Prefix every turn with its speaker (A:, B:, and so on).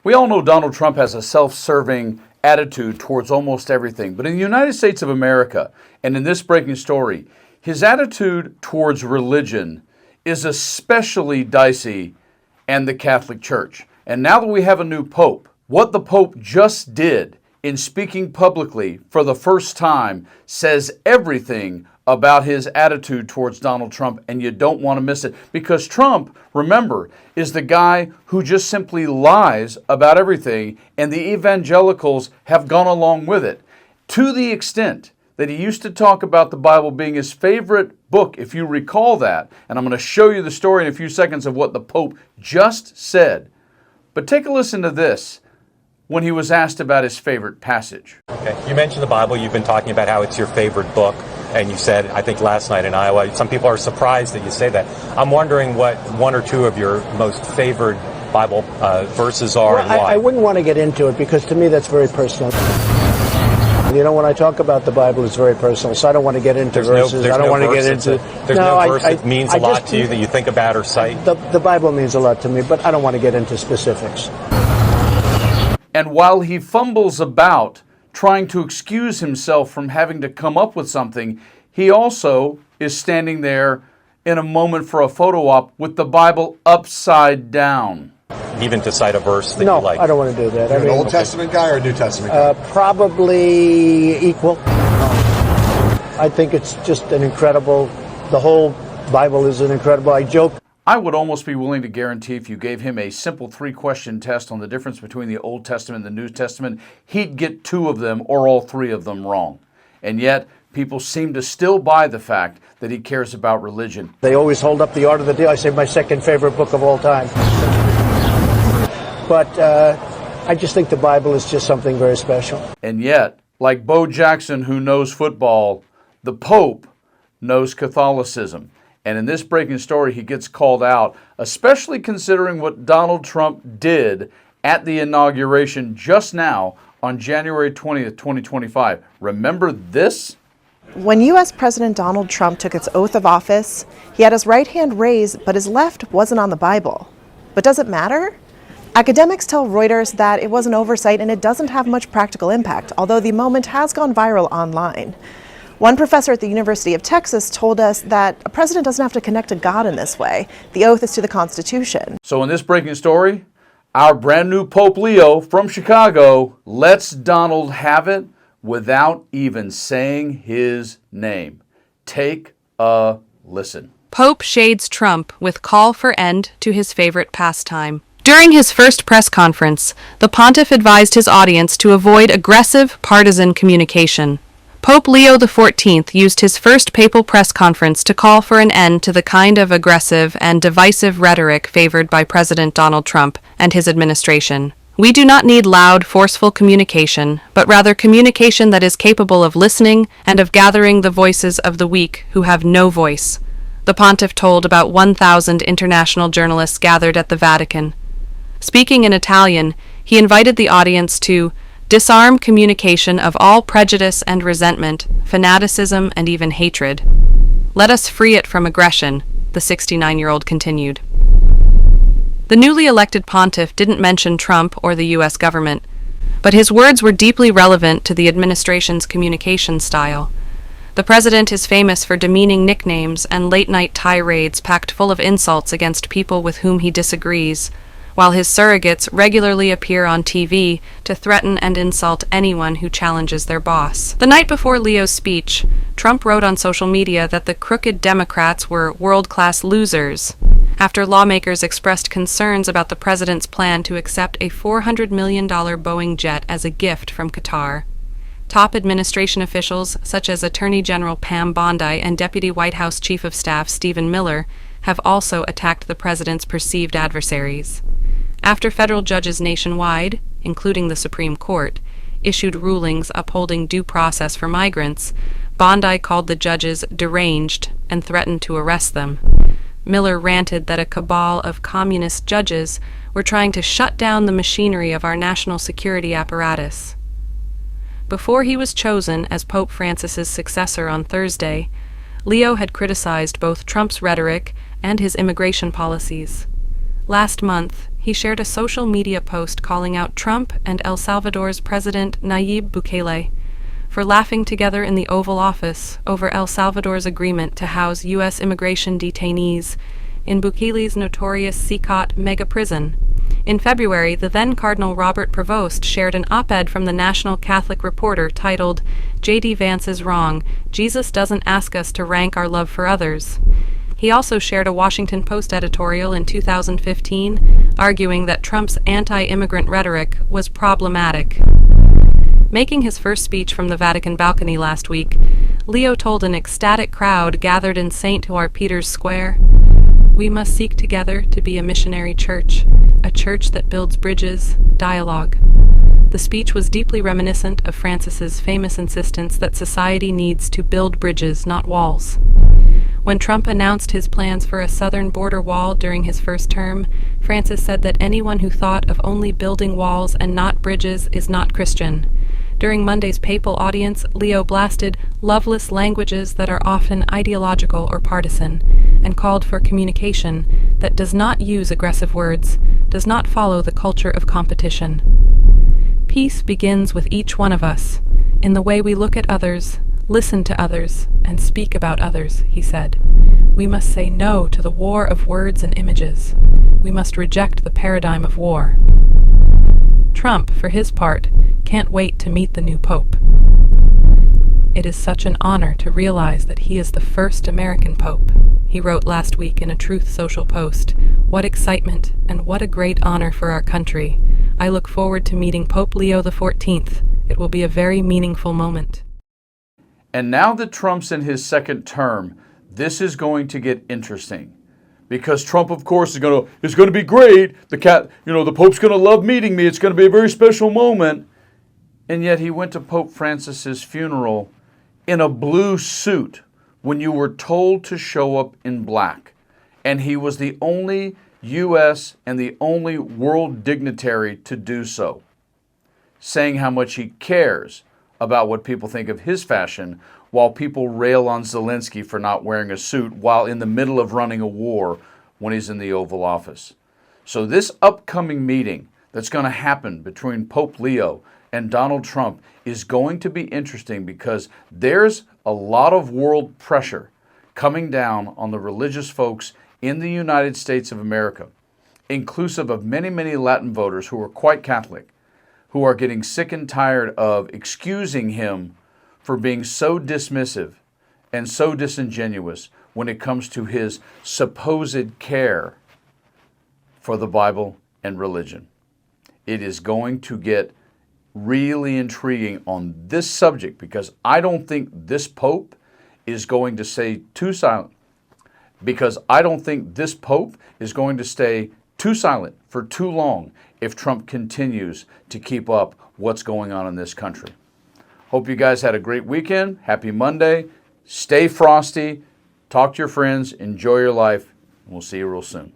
A: We all know Donald Trump has a self-serving attitude towards almost everything. But in the United States of America, and in this breaking story, his attitude towards religion is especially dicey, and the Catholic Church. And now that we have a new pope, what the Pope just did in speaking publicly for the first time says everything about his attitude towards Donald Trump, and you don't want to miss it. Because Trump, remember, is the guy who just simply lies about everything, and the evangelicals have gone along with it, to the extent that he used to talk about the Bible being his favorite book, if you recall that. And I'm going to show you the story in a few seconds of what the Pope just said. But take a listen to this when he was asked about his favorite passage.
B: Okay. You mentioned the Bible. You've been talking about how it's your favorite book. And you said, I think last night in Iowa, some people are surprised that you say that. I'm wondering what one or two of your most favored Bible verses are and why.
C: I wouldn't want to get into it because to me that's very personal. You know, when I talk about the Bible, it's very personal, so I don't want to get into verses. I don't want to get into...
B: There's no verse that means a lot to you that you think about or cite?
C: The Bible means a lot to me, but I don't want to get into specifics.
A: And while he fumbles about trying to excuse himself from having to come up with something, he also is standing there in a moment for a photo op with the Bible upside down.
B: Even to cite a verse that you like?
C: No, I don't want to do that.
D: You're an Old Testament guy or a New Testament guy?
C: Probably equal. I think it's just an incredible, the whole Bible is an incredible, I joke.
A: I would almost be willing to guarantee if you gave him a simple 3-question test on the difference between the Old Testament and the New Testament, he'd get 2 of them or all 3 of them wrong. And yet, people seem to still buy the fact that he cares about religion.
C: They always hold up the Art of the Deal. I say my second favorite book of all time. But I just think the Bible is just something very special.
A: And yet, like Bo Jackson, who knows football, the Pope knows Catholicism. And in this breaking story, he gets called out, especially considering what Donald Trump did at the inauguration just now on January 20th, 2025. Remember this?
E: When U.S. President Donald Trump took his oath of office, he had his right hand raised, but his left wasn't on the Bible. But does it matter? Academics tell Reuters that it was an oversight and it doesn't have much practical impact, although the moment has gone viral online. One professor at the University of Texas told us that a president doesn't have to connect to God in this way. The oath is to the Constitution.
A: So in this breaking story, our brand new Pope Leo from Chicago lets Donald have it without even saying his name. Take a listen.
F: Pope shades Trump with call for end to his favorite pastime. During his first press conference, the pontiff advised his audience to avoid aggressive, partisan communication. Pope Leo XIV used his first papal press conference to call for an end to the kind of aggressive and divisive rhetoric favored by President Donald Trump and his administration. We do not need loud, forceful communication, but rather communication that is capable of listening and of gathering the voices of the weak who have no voice, the pontiff told about 1,000 international journalists gathered at the Vatican. Speaking in Italian, he invited the audience to disarm communication of all prejudice and resentment, fanaticism, and even hatred. Let us free it from aggression, the 69-year-old continued. The newly elected pontiff didn't mention Trump or the U.S. government, but his words were deeply relevant to the administration's communication style. The president is famous for demeaning nicknames and late-night tirades packed full of insults against people with whom he disagrees, while his surrogates regularly appear on TV to threaten and insult anyone who challenges their boss. The night before Leo's speech, Trump wrote on social media that the crooked Democrats were world-class losers, after lawmakers expressed concerns about the president's plan to accept a $400 million Boeing jet as a gift from Qatar. Top administration officials, such as Attorney General Pam Bondi and Deputy White House Chief of Staff Stephen Miller, have also attacked the president's perceived adversaries. After federal judges nationwide, including the Supreme Court, issued rulings upholding due process for migrants, Bondi called the judges deranged and threatened to arrest them. Miller ranted that a cabal of communist judges were trying to shut down the machinery of our national security apparatus. Before he was chosen as Pope Francis's successor on Thursday, Leo had criticized both Trump's rhetoric and his immigration policies. Last month, he shared a social media post calling out Trump and El Salvador's President Nayib Bukele for laughing together in the Oval Office over El Salvador's agreement to house U.S. immigration detainees in Bukele's notorious Sikot mega prison. In February, the then Cardinal Robert Prevost shared an op-ed from the National Catholic Reporter titled, "J.D. Vance is wrong. Jesus doesn't ask us to rank our love for others." He also shared a Washington Post editorial in 2015, arguing that Trump's anti-immigrant rhetoric was problematic. Making his first speech from the Vatican balcony last week, Leo told an ecstatic crowd gathered in St. Peter's Square, "We must seek together to be a missionary church, a church that builds bridges, dialogue." The speech was deeply reminiscent of Francis's famous insistence that society needs to build bridges, not walls. When Trump announced his plans for a southern border wall during his first term, Francis said that anyone who thought of only building walls and not bridges is not Christian. During Monday's papal audience, Leo blasted loveless languages that are often ideological or partisan, and called for communication that does not use aggressive words, does not follow the culture of competition. Peace begins with each one of us, in the way we look at others, listen to others, and speak about others, he said. We must say no to the war of words and images. We must reject the paradigm of war. Trump, for his part, can't wait to meet the new pope. It is such an honor to realize that he is the first American pope, he wrote last week in a Truth Social post. What excitement, and what a great honor for our country. I look forward to meeting Pope Leo XIV. It will be a very meaningful moment.
A: And now that Trump's in his second term, this is going to get interesting. Because Trump, of course, is going to be great. The Pope's going to love meeting me. It's going to be a very special moment. And yet he went to Pope Francis's funeral in a blue suit when you were told to show up in black. And he was the only U.S. and the only world dignitary to do so, saying how much he cares about what people think of his fashion, while people rail on Zelensky for not wearing a suit while in the middle of running a war when he's in the Oval Office. So this upcoming meeting that's going to happen between Pope Leo and Donald Trump is going to be interesting because there's a lot of world pressure coming down on the religious folks in the United States of America, inclusive of many, many Latin voters who are quite Catholic, who are getting sick and tired of excusing him for being so dismissive and so disingenuous when it comes to his supposed care for the Bible and religion. It is going to get really intriguing on this subject because I don't think this Pope is going to stay too silent. Because I don't think this Pope is going to stay too silent for too long if Trump continues to keep up what's going on in this country. Hope you guys had a great weekend. Happy Monday. Stay frosty. Talk to your friends. Enjoy your life. We'll see you real soon.